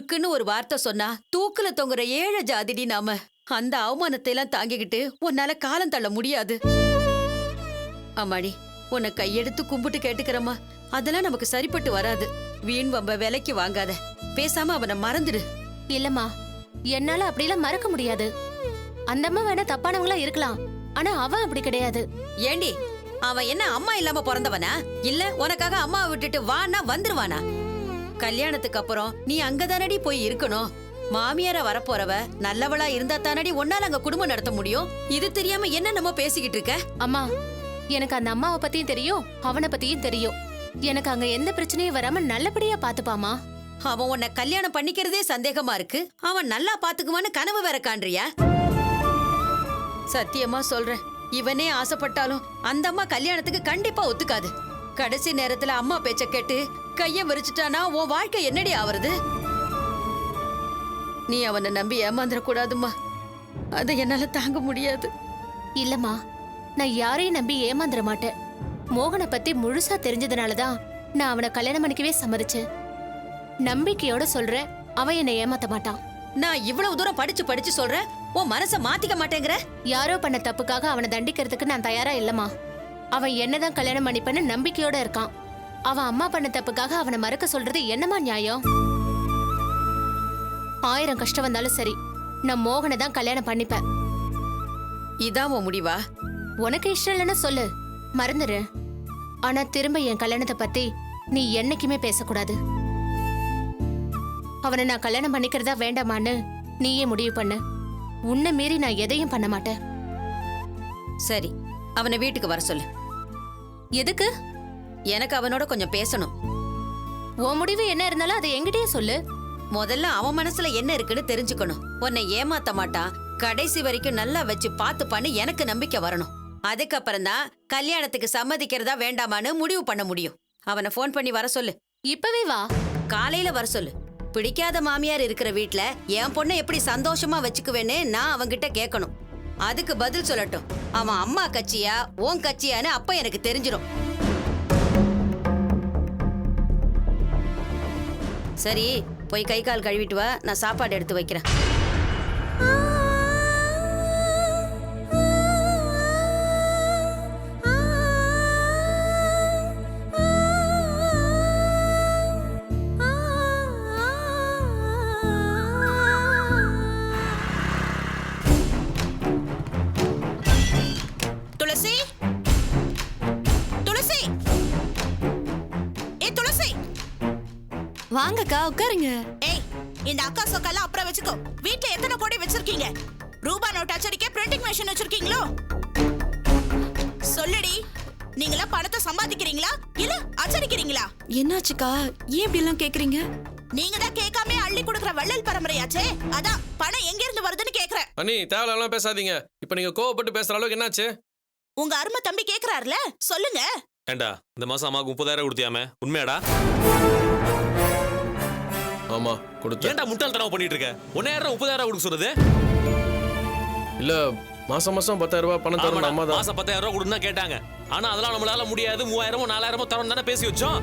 உனக்குன்னு ஒரு வார்த்தை சொன்னா தூக்குல தொங்குற ஏழை ஜாதிடி நாம. அந்த அவமானத்தை எல்லாம் தாங்கிக்கிட்டு உன்னால காலம் தள்ள முடியாது. அம்மாடி, உன்னை கையெடுத்து கும்பிட்டு கேட்டுக்கிறம்மா. அதெல்லாம் நமக்கு சரிப்பட்டு வராது. வீண் வம்ப விலைக்கு வாங்காத. பேசாம அவனை மறந்துடு. இல்லம்மா, என்னால அப்படிலாம் மறக்க முடியாது. அந்த அம்மா வேணா தப்பானவங்களா இருக்கலாம், ஆனா அவன் அப்படி கிடையாது. ஏண்டி, அவன் என்ன அம்மா இல்லாம பிறந்தவனா? இல்ல உனக்காக அம்மாவை விட்டுட்டு வானா வந்துருவானா? கல்யாணத்துக்கு அப்புறம் நீ அங்கதானடி போய் இருக்கணும். மாமியார வரப்போறவ நல்லவளா இருந்தா தானடி உன்னால அங்க குடும்பம் நடத்த முடியும். இது தெரியாம என்ன நம்ம பேசிக்கிட்டு இருக்க? அம்மா, எனக்கு அந்த அம்மாவை பத்தியும் தெரியும், அவனை பத்தியும் தெரியும். எனக்கு அங்க எந்த பிரச்சனையும் வராம நல்லபடியா பாத்துப்பாமா. அவன் உன்னை கல்யாணம் பண்ணிக்கிறதே சந்தேகமா இருக்கு. அவன் நல்லா பாத்துக்குவான்னு கனவு வேற காண்றியா? சத்தியமா சொல்றேன், இவனே ஆசைப்பட்டாலும் அந்த அம்மா கல்யாணத்துக்கு கண்டிப்பா ஒத்துக்காது. கடைசி நேரத்துல அம்மா பேச்ச கேட்டு கைய விரிச்சிட்டானா உன் வாழ்க்கை என்னடி ஆவறது? நீ அவனை நம்பி ஏமாந்துட கூடாதுமா. அதை என்னால தாங்க முடியாது. இல்லம்மா, நான் யாரையும் நம்பி ஏமாந்துட மாட்டேன். மோகனை பத்தி முழுசா தெரிஞ்சதுனாலதான் நான் அவனை கல்யாணம் பண்ணிக்கவே சம்மதிச்சேன். நம்பிக்கையோட சொல்றேன், அவன் என்னை ஏமாத்த மாட்டான். நான் இவ்வளவு தூரம் படிச்சு சொல்றேன், உன் மனச மாத்திக்க மாட்டேங்கிற? யாரோ பண்ண தப்புக்காக அவனை தண்டிக்கிறதுக்கு நான் தயாரா இல்லம்மா. அவன் என்னதான் கல்யாணம் பண்ணிப்பேன்னு நம்பிக்கையோட இருக்கான். அவன் அம்மா பண்ண தப்புக்காக அவனை மறக்க சொல்றது என்னமா நியாயம்? 1000 கஷ்டம் வந்தாலும் சரி, நான் மோகனை தான் கல்யாணம் பண்ணிப்பேன். இதான் உன் முடிவா? உனக்கு இஷ்டம் இல்லைன்னா சொல்லு, மறந்துடு. ஆனா திரும்ப என் கல்யாணத்தை பத்தி நீ என்னைக்குமே பேசக்கூடாது. அவனை நான் கல்யாணம் பண்ணிக்கிறதா வேண்டாமான்னு நீயே முடிவு பண்ணு. உன்னை மீறி நான் எதையும் பண்ண மாட்டேன். சரி, அவனை வீட்டுக்கு வர சொல்லு. எதுக்கு? எனக்கு அவனோட கொஞ்சம் பேசணும். உன் முடிவு என்ன இருந்தாலும் அதை என்கிட்டயே சொல்லு. முதல்ல அவன் மனசுல என்ன இருக்குன்னு தெரிஞ்சுக்கணும். உன்னை ஏமாத்த மாட்டான், கடைசி வரைக்கும் நல்லா வச்சு பாத்துப்பான்னு எனக்கு நம்பிக்கை வரணும். அதுக்கப்புறம் தான் கல்யாணத்துக்கு சம்மதிக்கிறதா வேண்டாமான்னு முடிவு பண்ண முடியும். அவனை போன் பண்ணி வர சொல்லு. இப்பவே வா. காலையில வர சொல்லு. பிடிக்காத மாமியார் இருக்கிற வீட்ல என் பொண்ணை எப்படி சந்தோஷமா வச்சுக்குவேன்னு நான் அவன்கிட்ட கேட்கணும். அதுக்கு பதில் சொல்லட்டும். அவன் அம்மா கட்சியா உன் கட்சியான்னு அப்ப எனக்கு தெரிஞ்சிடும். சரி, போய் கை கால் கழுவிட்டு வா, நான் சாப்பாடு எடுத்து வைக்கிறேன். துளசி, துளசி, ஏ துளசி, வாங்கக்கா உட்காருங்க. ஏய், இந்த அக்கா சொக்கெல்லாம் அப்புறம் வச்சுக்கோ. வீட்ல எத்தனை கோடி வச்சிருக்கீங்க? ரூபா நோட் அச்சடிக்க பிரிண்டிங் மெஷின் வச்சிருக்கீங்களோ? சொல்லுடி, நீங்களா பணத்தை சம்பாதிக்கிறீங்களா இல்ல அச்சடிக்கிறீங்களா? என்னாச்சுக்கா, ஏன் இப்படி எல்லாம் கேக்குறீங்க? நீங்க தான் கேட்காம அள்ளி கொடுக்குற வள்ளல் பரம்பரையாச்சே. அதான் பணம் எங்க இருந்து வருதுன்னு கேக்குறேன். அண்ணி, தேவையில்லாம் பேசாதீங்க. இப்ப நீங்க கோவப்பட்டு பேசுற அளவுக்கு என்னாச்சு? உங்க அருமை தம்பி கேக்குறாருல, சொல்லுங்க. ஏண்டா, இந்த மாசம் அம்மாவுக்கு 30,000 கொடுத்தியாமே, உண்மையாடா? ஆமா, கொடுத்தேன். ஏண்டா முட்டாள்தனமா பண்ணிட்டு இருக்க? 1,000 30,000 கொடுக்க சொல்றது? இல்ல, மாசம் 10,000 ரூபாய் பணம் தரணும். அம்மா தான் மாசம் 10,000 கொடுன்னு தான் கேட்டாங்க. ஆனா அதெல்லாம் நம்மளால முடியாது. 3,000 4,000 தரணும் தானே பேசி வச்சோம்.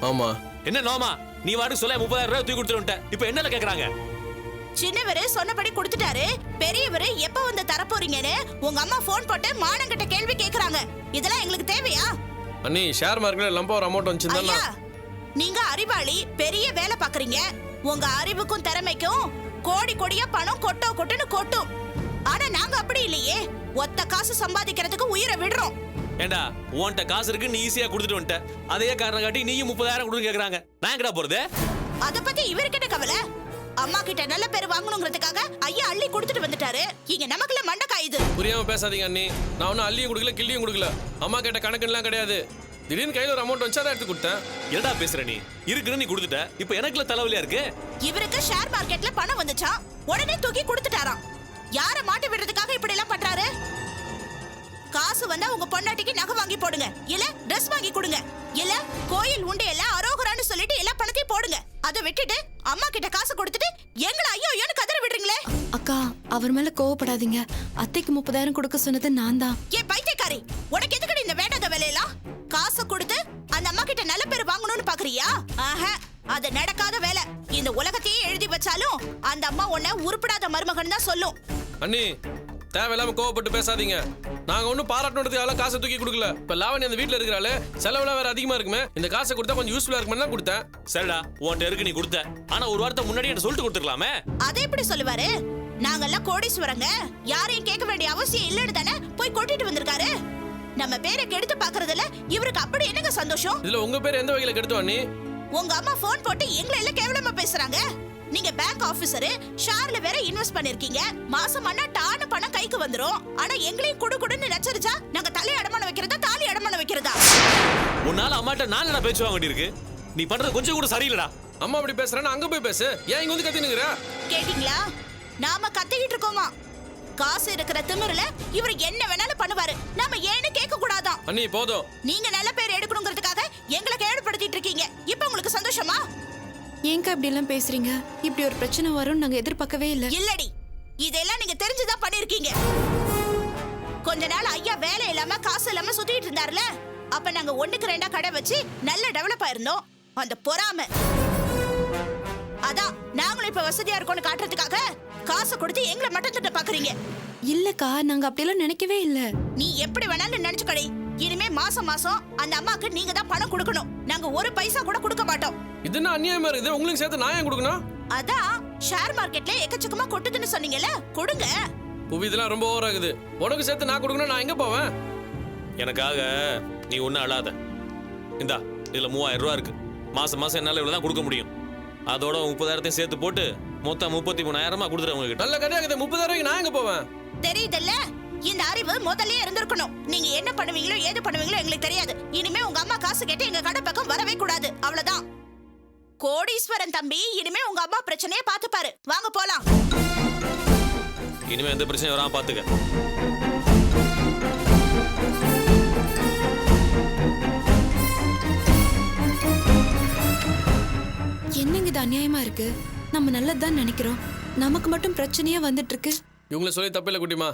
ஆமா. என்ன நோமா, நீ வாட்டு சொல்ல 30,000 தூக்கி கொடுத்துட்டு இப்ப என்னல கேக்குறாங்க? சின்னவரு சொன்னபடி கொடுத்துட்டாரு. பெரியவரு எப்ப வந்து தரப்போறீங்கன்னு உங்க அம்மா போன் போட்டு மானங்கிட்ட கேள்வி கேக்குறாங்க. இதெல்லாம் எங்களுக்கு தேவையா? அண்ணி, ஷேர் மார்க்கெட்ல லம்பா ஒரு அமௌண்ட் வந்துச்சுன்னா. நீங்க அறிவாளி, பெரிய வேலை பாக்குறீங்க. உங்க அறிவுக்கும் திறமைக்கும் கோடி கோடியா பணம் கொட்டுன்னு கொட்டும். ஆனா நாங்க அப்படி இல்லையே. ஒத்த காசு சம்பாதிக்கிறதுக்கு உயிரை விடுறோம். ஏண்டா, உன்கிட்ட காசு இருக்கு, நீ ஈஸியா கொடுத்துட்டு வந்துட்ட. அதே காரணம் காட்டி நீயும் 30,000 கொடுன்னு கேக்குறாங்க. நான் எங்கடா போறது? அத பத்தி இவர்கிட்ட கவலை. அம்மா கிட்ட நல்ல பேர் வாங்கணுங்கிறதுக்காக ஐயா அள்ளி கொடுத்துட்டு வந்துட்டாரு. இங்க நமக்குள்ள மண்டை காயுது. புரியாம பேசாதீங்க அண்ணி. நான் ஒன்னும் அள்ளியும் கொடுக்கல, கிள்ளியும் கொடுக்கல. அம்மா கேட்ட கணக்குலாம் கிடையாது. திடீர்னு கையில ஒரு அமௌண்ட் வச்சு அதை எடுத்து கொடுத்தேன். என்னடா பேசுற நீ? இருக்குன்னு நீ கொடுத்துட்ட. இப்ப எனக்குள்ள தலைவலியா இருக்கு. இவருக்கு ஷேர் மார்க்கெட்ல பணம் வந்துச்சா, உடனே தூக்கி கொடுத்துட்டாராம். யார மாட்டி விடுறதுக்காக இப்படி எல்லாம் பண்றாரு? காசு வந்தா உங்க பொண்டாட்டிக்கு நகை வாங்கி போடுங்க, இல்ல ட்ரெஸ் வாங்கி கொடுங்க, இல்ல கோயில் உண்டையில அரோகரான்னு சொல்லிட்டு எல்லா பணத்தையும் போடுங்க. அதை விட்டுட்டு அம்மா கிட்ட காசு கொடுத்துட்டு எங்களை ஐயோ ஐயோன்னு கதற விடுறீங்களே. அக்கா, அவர் மேல கோவப்படாதீங்க. அத்தைக்கு 30,000 கொடுக்க சொன்னது நான் தான். ஏன் பைத்தியக்காரி, உனக்கு எதுக்கு இந்த வேண்டாத வேலையெல்லாம்? காசு கொடுத்து அந்த அம்மா கிட்ட நல்ல பேர் வாங்கணும்னு பாக்குறியா? ஆஹா, அது நடக்காத வேலை. இந்த உலகத்தையே எழுதி வச்சாலும் அந்த அம்மா உன்னை உருப்படாத மருமகன் தான் சொல்லும். அண்ணி தேவையில்லாம கோவப்பட்டு பேசாதீங்க. நாங்க ஒன்னும் பாராட்டணுன்றதுக்காக காசை தூக்கி கொடுக்கல. இப்ப லாவணி அந்த வீட்டுல இருக்கிறாள், செலவுலாம் வேற அதிகமா இருக்குமே, இந்த காசை கொடுத்தா கொஞ்சம் யூஸ்ஃபுல்லா இருக்குமே தான் கொடுத்தேன். சரிடா, உன்கிட்ட இருக்கு, நீ கொடுத்த. ஆனா ஒரு வாரத்தை முன்னாடி என்ன சொல்லிட்டு கொடுத்துருக்கலாமே. அதை எப்படி சொல்லுவாரு? நாங்கெல்லாம் கோடீஸ்வரங்க, யாரையும் கேட்க வேண்டிய அவசியம் இல்லன்னு தானே போய் கொட்டிட்டு வந்திருக்காரு. நம்ம பேரை கெடுத்து பாக்குறதுல இவருக்கு அப்படி என்னங்க சந்தோஷம்? இதுல உங்க பேர் எந்த வகையில கெடுத்தோம் அண்ணி? உங்க அம்மா போன் போட்டு எங்களை எல்லாம் கேவலமா பேசுறாங்க. நீங்க பேங்க் ஆபீசர், ஷேர்ல வேற இன்வெஸ்ட் பண்ணிருக்கீங்க. மாசம் ஆனா டான பணம் கைக்கு வந்துரும். ஆனா எங்களையும் குடுன்னு நச்சரிச்சா நாங்க தலை அடமான வைக்கிறதா தாலி அடமான வைக்கிறதா? உன்னால அம்மாட்ட நான் என்ன பேச்சு வாங்க வேண்டியிருக்கு? நீ பண்றது கொஞ்சம் கூட சரியில்லடா. அம்மா அப்படி பேசுறேன்னா அங்க போய் பேசு. ஏன் இங்க வந்து கத்தினுங்கற? கேட்டீங்களா? நாம கத்திக்கிட்டு இருக்கோமா? காசு இருக்கிற திமிருல இவர் என்ன வேணாலும் பண்ணுவாரு. நாம ஏன்னு கேட்க கூடாதான். அண்ணி போதும். நீங்க நல்ல பேர் எடுக்கணுங்கிறதுக்காக எங்களை கேடுபடுத்திட்டு இருக்கீங்க. இப்போ உங்களுக்கு சந்தோஷமா? ஏங்க இப்படி எல்லாம் பேசுறீங்க? இப்படி ஒரு பிரச்சனை வரும் நாங்க எதிர்பார்க்கவே இல்ல. இல்லடி, இதெல்லாம் நீங்க தெரிஞ்சுதான் பண்ணிருக்கீங்க. கொஞ்ச நாள் ஐயா வேலை இல்லாம காசு இல்லாம சுத்திட்டு இருந்தாருல, அப்ப நாங்க ஒண்ணுக்கு ரெண்டா கடை வச்சு நல்ல டெவலப் ஆயிருந்தோம். அந்த பொறாமை அதான் நாங்களும் இப்ப வசதியா இருக்கோம்னு காட்டுறதுக்காக காசு கொடுத்து எங்களை மட்டும் திட்ட பாக்குறீங்க. இல்லக்கா, நாங்க அப்படியெல்லாம் நினைக்கவே இல்ல. நீ எப்படி வேணாலும் நினைச்சுக்கடி. இனிமே மாசம் மாசம் அந்த அம்மாக்கு நீங்க தான் பணம் கொடுக்கணும். நாங்க ஒரு பைசா கூட கொடுக்க மாட்டோம். இது என்ன அநியாயமா இருக்குது? உங்களுக்கு சேர்த்து நான் ஏன் கொடுக்கணும்? அதான் ஷேர் மார்க்கெட்ல எக்கச்சக்கமா கொட்டுதுன்னு சொன்னீங்கல்ல, கொடுங்க. புவி இதெல்லாம் ரொம்ப ஓவர் ஆகுது. உனக்கு சேர்த்து நான் கொடுக்கணும், நான் எங்க போவேன்? எனக்காக நீ ஒன்னும் அழாத. இந்தா, இதுல 3000 ரூபா இருக்கு. மாசம் மாசம் என்னால இவ்வளவுதான் கொடுக்க முடியும். அதோட 30,000 சேர்த்து போட்டு மொத்தம் 33,000 கொடுத்துறேன் உங்களுக்கு. நல்ல கதையாகுது. 30,000 நான் எங்க போவேன்? தெரியுதுல்ல, இந்த அறிவு முதல்லயே இருந்திருக்கணும். நீங்க என்ன பண்ணுவீங்களோ ஏது பண்ணுவீங்களோ எங்களுக்கு தெரியாது. இனிமே உங்க அம்மா காசு கேட்டு எங்க கடை பக்கம் வரவே கூடாது. அவ்வளவுதான். கோடீஸ்வரன் தம்பி இனிமே உங்க அம்மா பிரச்சனையை பாத்துப்பாரு. வாங்க போலாம். இனிமே எந்த பிரச்சனையும் வராம பாத்துக்க. என்னங்க இது அநியாயமா இருக்கு? நம்ம நல்லதுதான் நினைக்கிறோம், நமக்கு மட்டும் பிரச்சனையா வந்துட்டு இருக்கு. இவங்கள சொல்லி தப்பில்ல குட்டிமா.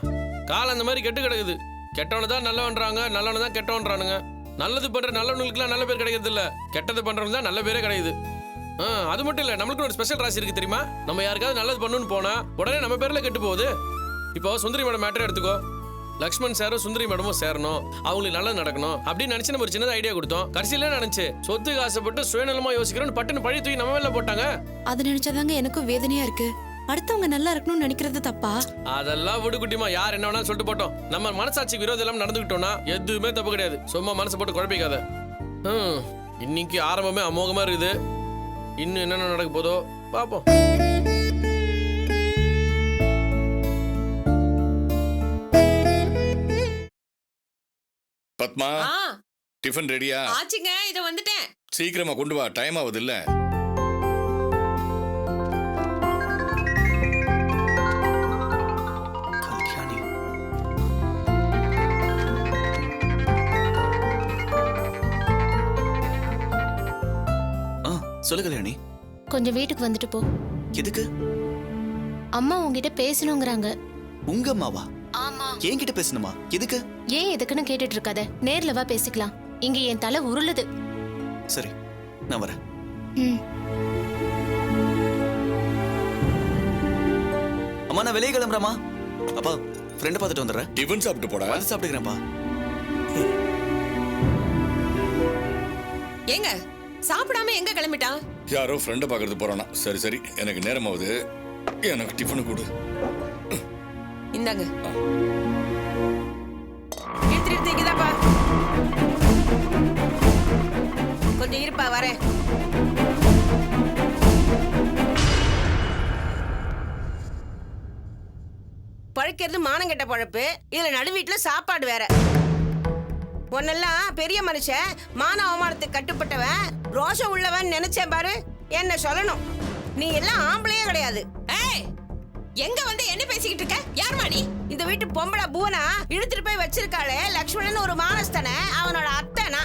காலம் அந்த மாதிரி கெட்டு கிடக்குது. கெட்டவனை தான் நல்லவன்றாங்க, நல்லவனை தான் கெட்டவன்றானுங்க. நல்லது பண்ற நல்லவனுக்குலாம் நல்ல பேர் கிடைக்கிறது இல்ல, கெட்டது பண்றவங்க தான் நல்ல பேரே கிடைக்குது. அது மட்டும் இல்ல, நம்மளுக்கு ஒரு ஸ்பெஷல் ராசி இருக்கு தெரியுமா? நம்ம யாருக்காவது நல்லது பண்ணணும்னு போனா உடனே நம்ம பேர்ல கெட்டு போகுது. இப்போ சுந்தரி மேடம் மேட்டர் எடுத்துக்கோ. லக்ஷ்மண் சாரும் சுந்தரி மேடமும் சேரணும், அவங்களுக்கு நல்லது நடக்கணும் அப்படின்னு நினைச்சு நம்ம ஒரு சின்னதா ஐடியா கொடுத்தோம். கடைசியில நினைச்சு சொத்துக்கு ஆசைப்பட்டு சுயநலமா யோசிக்கிறோம், பட்டுன்னு பழி தூக்கி நம்ம மேல போட்டாங்க. அது நினைச்சாதாங்க எனக்கும் வேதனையா இருக்கு. அடுத்தவங்க நல்லா இருக்கணும்னு நினைக்கிறது தப்பா? அதெல்லாம் விடு குட்டிமா, யார் என்ன வேணாலும் சொல்லிட்டு போட்டோம். நம்ம மனசாட்சிக்கு விரோதம் இல்லாம நடந்துக்கிட்டோம்னா எதுவுமே தப்பு கிடையாது. சும்மா மனசை போட்டு குழப்பிக்காத. இன்னைக்கு ஆரம்பமே அமோகமா இருக்குது. இன்னும் என்னென்ன நடக்க போதோ பாப்போம். பத்மா, டிஃபன் ரெடியா? ஆச்சுங்க, இத வந்துட்டேன். சீக்கிரமா கொண்டு வா, டைம் ஆகுது இல்ல? சொல்லு கல்யாணி. கொஞ்சம் வீட்டுக்கு வந்துட்டு போ. எதுக்கு? அம்மா உங்ககிட்ட பேசணுங்கிறாங்க. உங்க அம்மாவா? ஆமா. என்கிட்ட பேசணுமா? எதுக்கு? ஏன் எதுக்குன்னு கேட்டுட்டு இருக்காத, நேர்ல வா பேசிக்கலாம். இங்க என் தலை உருளுது. சரி, நான் வரேன். அம்மா, நான் வெளியே கிளம்புறேம்மா. அப்பா, ஃப்ரெண்டை பார்த்துட்டு வந்துடுறேன். டிஃபன் சாப்பிட்டு போடா. வந்து சாப்பிட்டுக்கிறேன்ப்பா. ஏங்க சாப்பிடாம எங்க கிளம்பிட்டான்? யாரோ ஃப்ரெண்டை பார்க்கறது போறானா? சரி சரி, எனக்கு நேரம் ஆகுது, எனக்கு டிஃபன் கொடு. இந்தாங்க. எடுத்துக்கிதாப்பா. கொஞ்சம் இருப்பா, வரேன். பழைக்கிறது மானங்கெட்ட பழப்பு. இதுல நடு வீட்டுல சாப்பாடு வேற. உன்னெல்லாம் பெரிய மனுஷன், மான அவமானத்துக்கு கட்டுப்பட்டவன், ரோஷம் உள்ளவன் நினைச்சேன் பாரு. என்ன சொல்லணும், நீ எல்லாம் ஆம்பளையே கிடையாது. ஏய், எங்க வந்து என்ன பேசிக்கிட்டு இருக்க? யாருமா நீ? இந்த வீட்டு பொம்பளை பூனா இழுத்துட்டு போய் வச்சிருக்காளே லக்ஷ்மணன் ஒரு மானஸ்தனை, அவனோட அத்தைனா.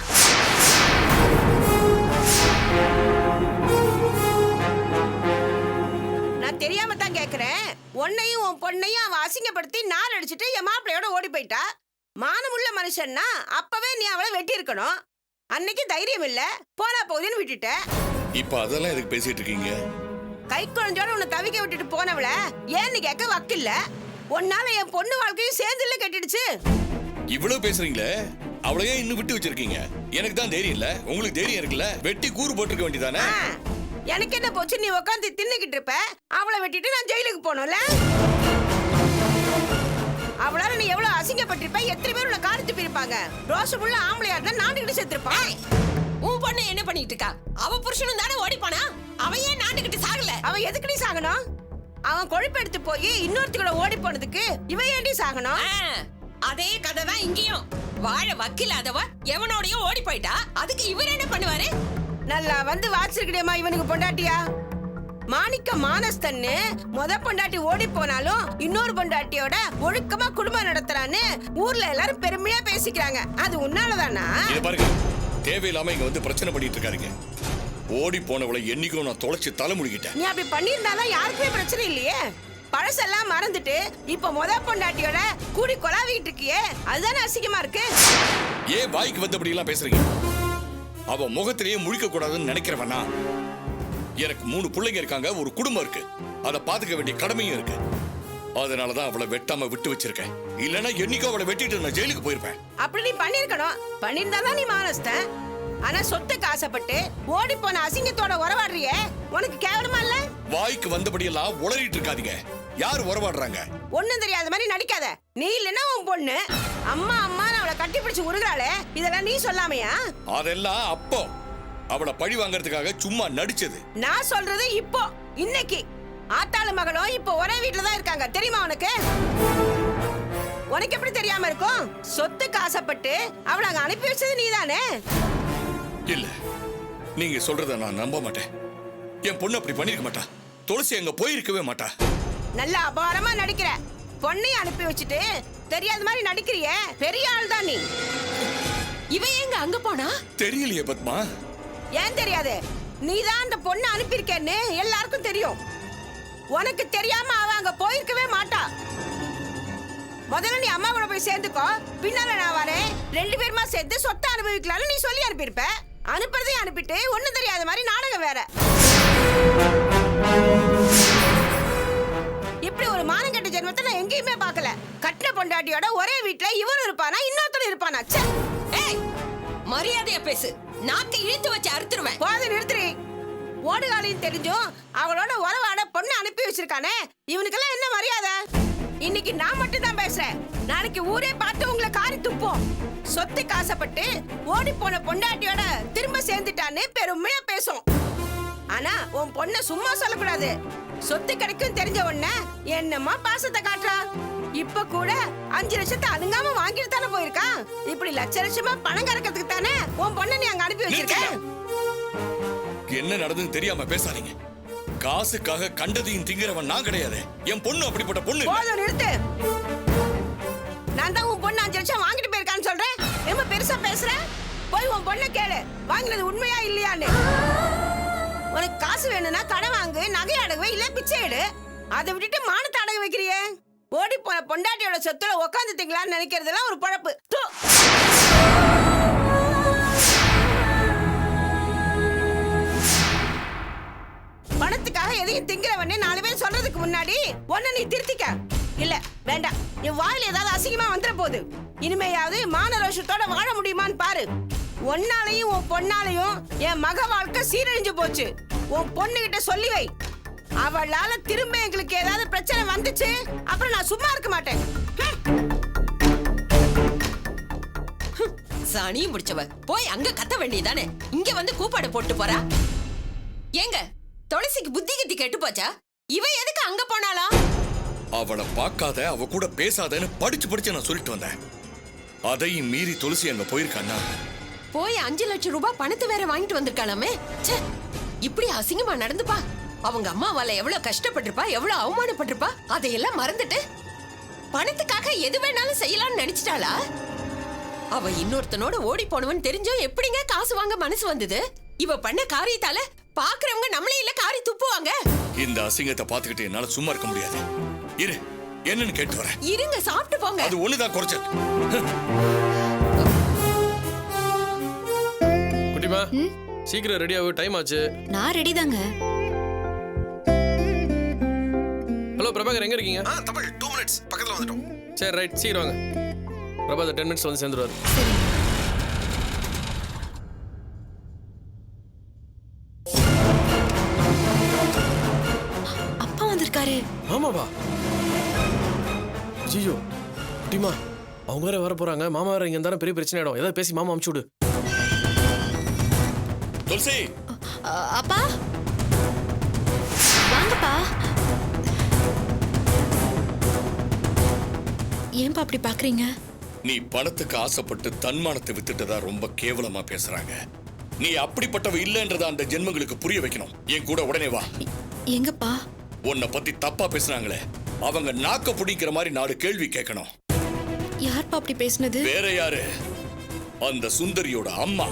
நான் தெரியாம தான் கேக்குறேன். உன்னையும் உன் பொண்ணையும் அவன் அசிங்கப்படுத்தி நாள் அடிச்சுட்டு என் மாப்பிள்ளையோட ஓடி போயிட்டா. மானமுள்ள மனுஷன்னா அப்பவே நீ அவளை வெட்டி இருக்கணும். அன்னைக்கு தைரியம் இல்ல, போனா போகுதுன்னு விட்டுட்ட. இப்ப அதெல்லாம் எதுக்கு பேசிட்டு இருக்கீங்க? கை குழந்தையோட உன்னை தவிக்க விட்டுட்டு போனவள ஏன்னு கேட்க வக்கில்ல. உன்னால என் பொண்ணு வாழ்க்கையும் சேர்ந்துல கட்டிடுச்சு. இவ்வளவு பேசுறீங்களே, அவளையே இன்னும் விட்டு வச்சிருக்கீங்க. எனக்கு தான் தைரியம் இல்ல, உங்களுக்கு தைரியம் இருக்குல்ல? வெட்டி கூறு போட்டுக்க வேண்டியதானே? எனக்கு என்ன போச்சு, நீ உட்காந்து தின்னுக்கிட்டு இருப்ப, அவளை வெட்டிட்டு நான் ஜெயிலுக்கு போனோம்ல. அவளால நீ எவ்வளவு அசிங்கப்பட்டிருப்ப, எத்தனை பேர் உன்னை காரி துப்பிருப்பாங்க. ரோஷமுள்ள ஆம்பளையா இருந்தா நாண்டுகிட்டு செத்துருப்பான். உன் பொண்ணு என்ன பண்ணிட்டு இருக்கா? அவ புருஷனும் தானே ஓடி போனா, அவன் ஏன் நாண்டுகிட்டு சாகல? அவன் எதுக்கு நீ சாகணும்? அவன் கொழுப்பு எடுத்து போய் இன்னொருத்தரோட ஓடி போனதுக்கு இவன் ஏண்டி சாகணும்? அதே கதை தான் இங்கேயும். வாழ வக்கில்லாதவ எவனோடயும் ஓடி போயிட்டா, அதுக்கு இவர் என்ன பண்ணுவாரு? நல்லா வந்து வாச்சிருக்கடியம்மா இவனுக்கு பொண்டாட்டியா? மாணிக்க மானஸ்தன்னு பொண்டாட்டி ஓடி போனாலும் இன்னொரு பொண்டாட்டியோட ஒழுக்கமா குடும்பம் நடத்துறான்னு ஊர்ல எல்லாரும் பெருமையா பேசிக்கிறாங்க. அது உன்னாலதானா? பாருங்க, தேவையில்லாம இங்க வந்து பிரச்சனை பண்ணிட்டு இருக்காருங்க. ஓடி போனவளை என்னைக்கும் நான் தொலைச்சு தலை முடிக்கிட்டேன். நீ அப்படி பண்ணிருந்தாதான் யாருக்குமே பிரச்சனை இல்லையே. பழசெல்லாம் மறந்துட்டு இப்ப பொண்டாட்டியோட கூடி கொலாவிட்டு இருக்கியே, அதுதானே அசிங்கமா இருக்கு. ஏன் வாய்க்கு வந்தபடி எல்லாம் பேசுறீங்க? அவ முகத்திலேயே முழிக்க கூடாதுன்னு நினைக்கிறவனா? எனக்கு 3 பிள்ளைங்க இருக்காங்க, ஒரு குடும்பம் இருக்கு, அதை பாத்துக்க வேண்டிய கடமையும் இருக்கு. அதனாலதான் அவளை வெட்டாம விட்டு வச்சிருக்கேன். இல்லன்னா என்னைக்கோ அவளை வெட்டிட்டு நான் ஜெயிலுக்கு போயிருப்பேன். அப்படி நீ பண்ணிருக்கணும். பண்ணிருந்தாதான் நீ மானஸ்தன். ஆனா சொத்துக்கு ஆசைப்பட்டு ஓடி போன அசிங்கத்தோட உறவாடுறியே, உனக்கு கேவலமா இல்ல? வாய்க்கு வந்தபடி எல்லாம் உளறிட்டு இருக்காதீங்க. யார் உறவாடுறாங்க? ஒண்ணும் தெரியாத மாதிரி நடிக்காத. நீ இல்லன்னா உன் பொண்ணு அம்மா அம்மா அவளை கட்டி பிடிச்சு உருகிறாளே, இதெல்லாம் நீ சொல்லாமையா? அதெல்லாம் அப்போ அவளை பழி வாங்கறதுக்காக சும்மா நடிச்சது. நான் சொல்றது இப்போ, இன்னைக்கு. ஆத்தாளு மகளும் இப்போ ஒரே வீட்டுல தான் இருக்காங்க, தெரியுமா உனக்கு? உனக்கு எப்படி தெரியாம இருக்கும்? சொத்துக்கு ஆசைப்பட்டு அவளை அங்க அனுப்பி வச்சது நீதானே? இல்ல, நீங்க சொல்றத நான் நம்ப மாட்டேன். என் பொண்ணு அப்படி பண்ணிருக்க மாட்டா. துளசி அங்க போயிருக்கவே மாட்டா. நல்ல அபாரமா நடிக்கிற. பொண்ணையும் அனுப்பி வச்சுட்டு தெரியாத மாதிரி நடிக்கிறியே, பெரிய ஆள் தான் நீ. இவன் எங்க அங்க போனா? தெரியலையே பத்மா. ஏன் தெரியாது? நீதான் அந்த பொண்ணை அனுப்பியிருக்கேன்னு எல்லாருக்கும் தெரியும். உனக்கு தெரியாம அவ அங்க போயிருக்கவே மாட்டா. முதல்ல நீ அம்மா கூட போய் சேர்ந்துக்கோ, பின்னால நான் வரேன், 2 பேருமா சேர்ந்து சொத்தை அனுபவிக்கலாம்னு நீ சொல்லி அனுப்பியிருப்ப. அனுப்புறதையும் அனுப்பிட்டு ஒண்ணும் தெரியாத மாதிரி நாடகம் வேற. இப்படி ஒரு மானங்கெட்ட ஜென்மத்தை நான் எங்கேயுமே பார்க்கல. கட்டின பொண்டாட்டியோட ஒரே வீட்டுல இவனும் இருப்பானா, இன்னொருத்தனும் இருப்பானா? ஏய், மரியாதையா பேசு. நாக்கை இழுத்து வச்சு அறுத்துருவேன். போது நிறுத்துறி. ஓடுகாலின்னு தெரிஞ்சும் அவளோட உறவாட பொண்ணு அனுப்பி வச்சிருக்கானே, இவனுக்கெல்லாம் என்ன மரியாதை? இன்னைக்கு நான் மட்டும் தான் பேசுறேன், நாளைக்கு ஊரே பார்த்து உங்களை காரி துப்போம். சொத்துக்கு ஆசைப்பட்டு ஓடி போன பொண்டாட்டியோட திரும்ப சேர்ந்துட்டான்னு பெருமையா பேசும். ஆனா உன் பொண்ண சும்மா சொல்லக்கூடாது. சொத்து கிடைக்கும் தெரிஞ்ச உடனே என்னமா பாசத்தை காட்டுறா. இப்ப கூட 5 லட்சத்தை அணுங்காம வாங்கிட்டு தானே போயிருக்கான். இப்படி லட்சமா பணம் கறக்கிறதுக்கு தானே உன் பொண்ணை நீ அங்க அனுப்பி வச்சிருக்க. என்ன நடந்ததுன்னு தெரியாம பேசாதீங்க. காசுக்காக கண்டதையும் திங்கிறவன் நான் கிடையாது. என் பொண்ணு அப்படிப்பட்ட பொண்ணு. போதும் நிறுத்து. நான் தான் உன் பொண்ணு 5 லட்சம் வாங்கிட்டு போயிருக்கான்னு சொல்றேன். ரொம்ப பெருசா பேசுற. போய் உன் பொண்ணை கேளு, வாங்கினது உண்மையா இல்லையான்னு. உனக்கு காசு வேணும்னா கடன் வாங்கு, நகை அடகு, இல்ல பிச்சை எடு. அதை விட்டுட்டு மானத்தை அடகு வைக்கிறியே. ஓடி போன பொண்டாட்டியோட சொத்துல உட்காந்து திங்கலான்னு நினைக்கிறதுலாம் ஒரு பழப்பு. பணத்துக்காக எதையும் திங்கிறவனே 4 பேர் சொல்றதுக்கு முன்னாடி ஒன்னு நீ திருத்திக்க. இல்ல வேண்டாம், என் வாயில ஏதாவது அசிங்கமா வந்துட போகுது. இனிமையாவது மான ரோஷத்தோட வாழ முடியுமான்னு பாரு. ஒன்னாலையும் உன் பொண்ணாலையும் என் மக வாழ்க்கை சீரழிஞ்சு போச்சு. உன் பொண்ணு கிட்ட சொல்லி வை. அவளால திரும்ப எங்களுக்கு ஏதாவது பிரச்சனை வந்துச்சு, அப்புறம் நான் சும்மா இருக்க மாட்டேன். சாணியும் முடிச்சவ போய் அங்க கத்த வேண்டியதானே, இங்க வந்து கூப்பாடு போட்டு போறா. ஏங்க துளசிக்கு புத்தி கத்தி கெட்டு போச்சா? இவ எதுக்கு அங்க போனாளா? அவளை பார்க்காத, அவ கூட பேசாதன்னு படிச்சு நான் சொல்லிட்டு வந்தேன். அதையும் மீறி துளசி அங்க போயிருக்கான்னா? போய் 5 லட்சம் ரூபாய் பணத்தை வேற வாங்கிட்டு வந்திருக்காளாமே. இப்படி அசிங்கமா நடந்துப்பா. அவங்க அம்மாவால எவ்வளவு கஷ்டப்பட்டிருப்பா, எவ்வளவு அவமானப்பட்டிருப்பா. அதையெல்லாம் மறந்துட்டு பணத்துக்காக எது வேணாலும் செய்யலாம்னு நினைச்சிட்டாளா? அவ இன்னொருத்தனோட ஓடி போனவன் தெரிஞ்சும் எப்படிங்க காசு வாங்க மனசு வந்தது? இவ பண்ண காரியத்தால பாக்குறவங்க நம்மளே இல்ல காரி துப்புவாங்க. இந்த அசிங்கத்தை பாத்துக்கிட்டு என்னால சும்மா இருக்க முடியாது. இரு, என்னன்னு கேட்டு வரேன். இருங்க, சாப்பிட்டு போங்க. அது ஒண்ணுதான் குறைச்சல். குட்டிமா, சீக்கிரம் ரெடி ஆகு, டைம் ஆச்சு. நான் ரெடி தாங்க. ஹலோ பிரபாகர், எங்க இருக்கீங்க? தமிழ் 2 மினிட்ஸ் பக்கத்துல வந்துட்டோம். சரி ரைட், சீக்கிரம் வாங்க. பிரபாகர் 10 மினிட்ஸ் வந்து சேர்ந்துருவாரு. அப்பா வந்திருக்காரு. மாமாவா? ஐயோ குட்டிமா, அவங்க வேற வர போறாங்க. மாமா வேற இங்க இருந்தாலும் பெரிய பிரச்சனை ஆயிடும். ஏதாவது பேசி மாமா அமுச்சு விடு. துளசி, அப்பா வாங்கப்பா. ஏன்பா அப்படி பாக்குறீங்க? நீ பணத்துக்கு ஆசைப்பட்டு தன்மானத்தை வித்துட்டதா ரொம்ப கேவலமா பேசுறாங்க. நீ அப்படிப்பட்டவ இல்லன்றத அந்த ஜென்மங்களுக்கு புரிய வைக்கணும். என் கூட உடனே வா. எங்கப்பா? உன்னை பத்தி தப்பா பேசுறாங்களே, அவங்க நாக்க பிடிக்கிற மாதிரி 4 கேள்வி கேட்கணும். யார்ப்பா அப்படி பேசுனது? வேற யாரு? அந்த சுந்தரியோட அம்மா.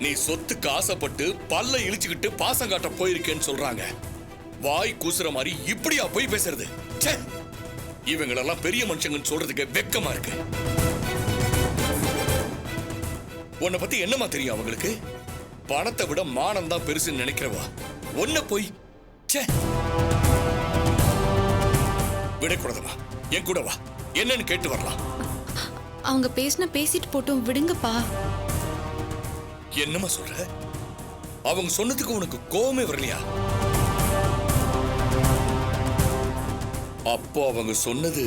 நீ சொத்துக்கு ஆசைப்பட்டு பல்ல இழிச்சுக்கிட்டு பாசம் காட்ட போயிருக்கேன்னு சொல்றாங்க. வாய் கூசுற மாதிரி இப்படியா போய் பேசுறது? ச்சே, இவங்களெல்லாம் பெரிய மனுஷங்கன்னு சொல்றதுக்கு வெக்கமா இருக்கு. உன்னை பத்தி என்னமா தெரியும் அவங்களுக்கு? பணத்தை விட மானம் தான் பெருசுன்னு நினைக்கிறவா ஒன்ன போய் ச்சே விடக்கூடாதமா. என் கூட வா, என்னன்னு கேட்டு வரலாம். அவங்க பேசிட்டு போட்டும், விடுங்கப்பா. என்னமா சொல்ற? அவங்க சொன்னதுக்கு உனக்கு கோவமே வரலையா? அப்போ அவங்க சொன்னது